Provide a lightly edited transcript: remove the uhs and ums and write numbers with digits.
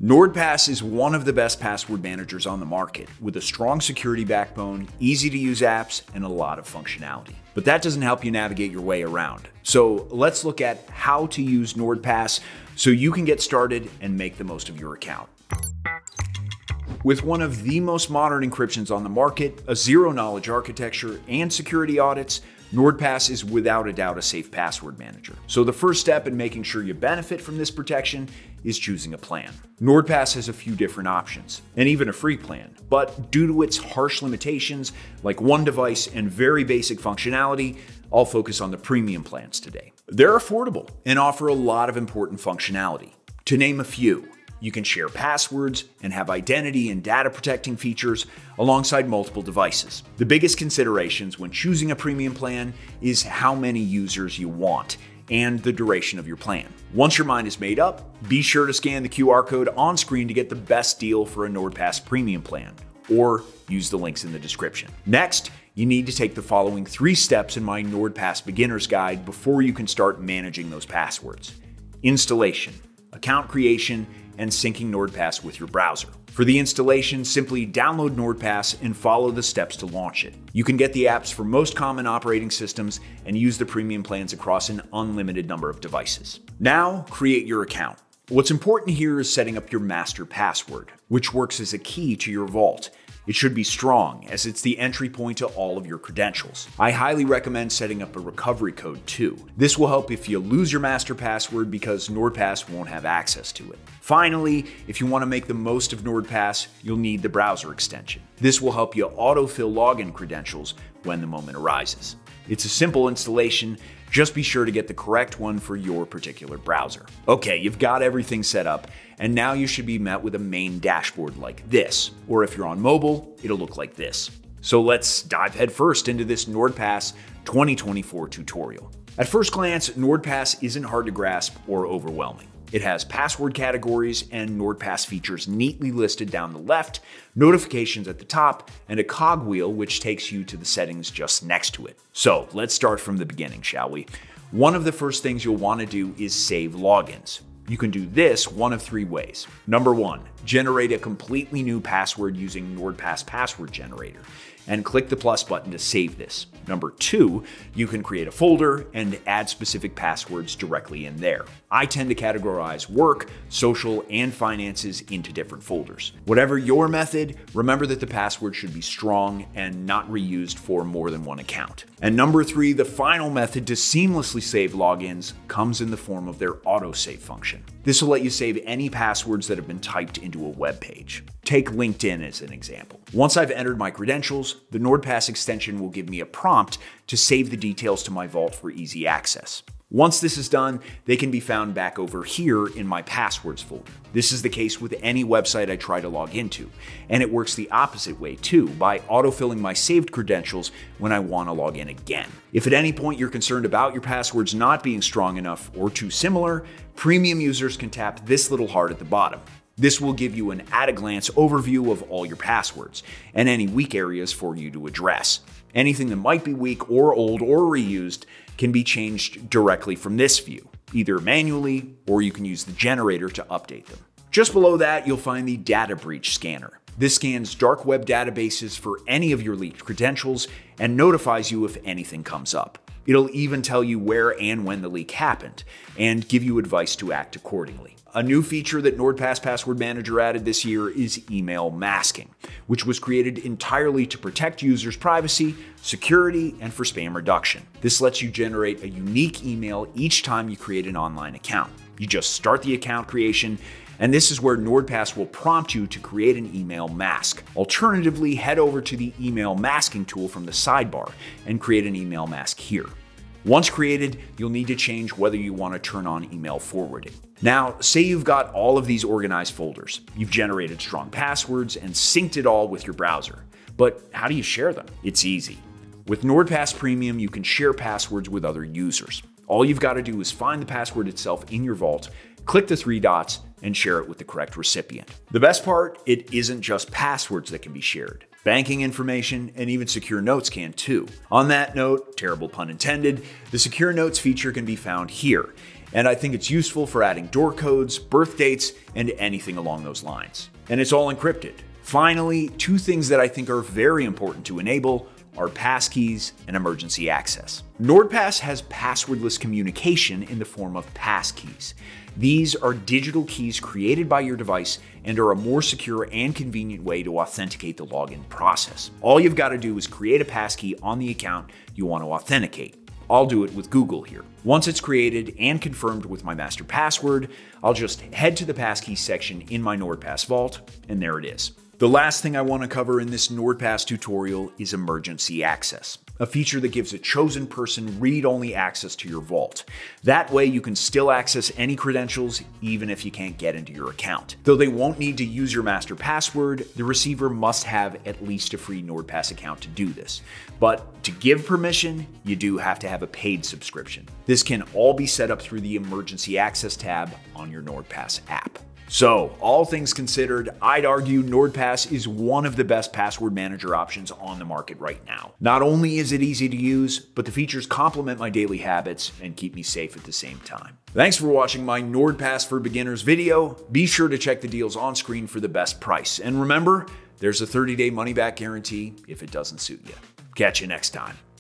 NordPass is one of the best password managers on the market, with a strong security backbone, easy-to-use apps, and a lot of functionality. But that doesn't help you navigate your way around. So let's look at how to use NordPass so you can get started and make the most of your account. With one of the most modern encryptions on the market, a zero-knowledge architecture, and security audits, NordPass is without a doubt a safe password manager. So the first step in making sure you benefit from this protection is choosing a plan. NordPass has a few different options, and even a free plan, but due to its harsh limitations, like one device and very basic functionality, I'll focus on the premium plans today. They're affordable and offer a lot of important functionality. To name a few, you can share passwords and have identity and data protecting features alongside multiple devices. The biggest considerations when choosing a premium plan is how many users you want and the duration of your plan. Once your mind is made up, be sure to scan the QR code on screen to get the best deal for a NordPass premium plan, or use the links in the description. Next, you need to take the following 3 steps in my NordPass beginner's guide before you can start managing those passwords: installation, account creation, and syncing NordPass with your browser. For the installation, simply download NordPass and follow the steps to launch it. You can get the apps for most common operating systems and use the premium plans across an unlimited number of devices. Now, create your account. What's important here is setting up your master password, which works as a key to your vault. It should be strong, as it's the entry point to all of your credentials. I highly recommend setting up a recovery code too. This will help if you lose your master password because NordPass won't have access to it. Finally, if you want to make the most of NordPass, you'll need the browser extension. This will help you autofill login credentials when the moment arises. It's a simple installation. Just be sure to get the correct one for your particular browser. Okay, you've got everything set up, and now you should be met with a main dashboard like this, or if you're on mobile, it'll look like this. So let's dive headfirst into this NordPass 2024 tutorial. At first glance, NordPass isn't hard to grasp or overwhelming. It has password categories and NordPass features neatly listed down the left, notifications at the top, and a cogwheel which takes you to the settings just next to it. So let's start from the beginning, shall we? One of the first things you'll want to do is save logins. You can do this one of 3 ways. Number 1, generate a completely new password using NordPass Password Generator, and click the plus button to save this. Number 2, you can create a folder and add specific passwords directly in there. I tend to categorize work, social, and finances into different folders. Whatever your method, remember that the password should be strong and not reused for more than one account. And number 3, the final method to seamlessly save logins comes in the form of their autosave function. This will let you save any passwords that have been typed into a web page. Take LinkedIn as an example. Once I've entered my credentials, the NordPass extension will give me a prompt to save the details to my vault for easy access. Once this is done, they can be found back over here in my passwords folder. This is the case with any website I try to log into, and it works the opposite way too, by autofilling my saved credentials when I want to log in again. If at any point you're concerned about your passwords not being strong enough or too similar, premium users can tap this little heart at the bottom. This will give you an at-a-glance overview of all your passwords and any weak areas for you to address. Anything that might be weak or old or reused can be changed directly from this view, either manually or you can use the generator to update them. Just below that, you'll find the data breach scanner. This scans dark web databases for any of your leaked credentials and notifies you if anything comes up. It'll even tell you where and when the leak happened and give you advice to act accordingly. A new feature that NordPass Password Manager added this year is email masking, which was created entirely to protect users' privacy, security, and for spam reduction. This lets you generate a unique email each time you create an online account. You just start the account creation, and this is where NordPass will prompt you to create an email mask. Alternatively, head over to the email masking tool from the sidebar and create an email mask here. Once created, you'll need to change whether you want to turn on email forwarding. Now, say you've got all of these organized folders. You've generated strong passwords and synced it all with your browser. But how do you share them? It's easy. With NordPass Premium, you can share passwords with other users. All you've got to do is find the password itself in your vault, click the 3 dots, and share it with the correct recipient. The best part, it isn't just passwords that can be shared. Banking information and even secure notes can too. On that note, terrible pun intended, the secure notes feature can be found here. And I think it's useful for adding door codes, birth dates, and anything along those lines. And it's all encrypted. Finally, two things that I think are very important to enable are passkeys and emergency access. NordPass has passwordless communication in the form of passkeys. These are digital keys created by your device and are a more secure and convenient way to authenticate the login process. All you've got to do is create a passkey on the account you want to authenticate. I'll do it with Google here. Once it's created and confirmed with my master password, I'll just head to the passkey section in my NordPass vault, and there it is. The last thing I want to cover in this NordPass tutorial is emergency access, a feature that gives a chosen person read-only access to your vault. That way you can still access any credentials even if you can't get into your account. Though they won't need to use your master password, the receiver must have at least a free NordPass account to do this. But to give permission, you do have to have a paid subscription. This can all be set up through the emergency access tab on your NordPass app. So, all things considered, I'd argue NordPass is one of the best password manager options on the market right now. Not only is it easy to use, but the features complement my daily habits and keep me safe at the same time. Thanks for watching my NordPass for Beginners video. Be sure to check the deals on screen for the best price. And remember, there's a 30-day money-back guarantee if it doesn't suit you. Catch you next time.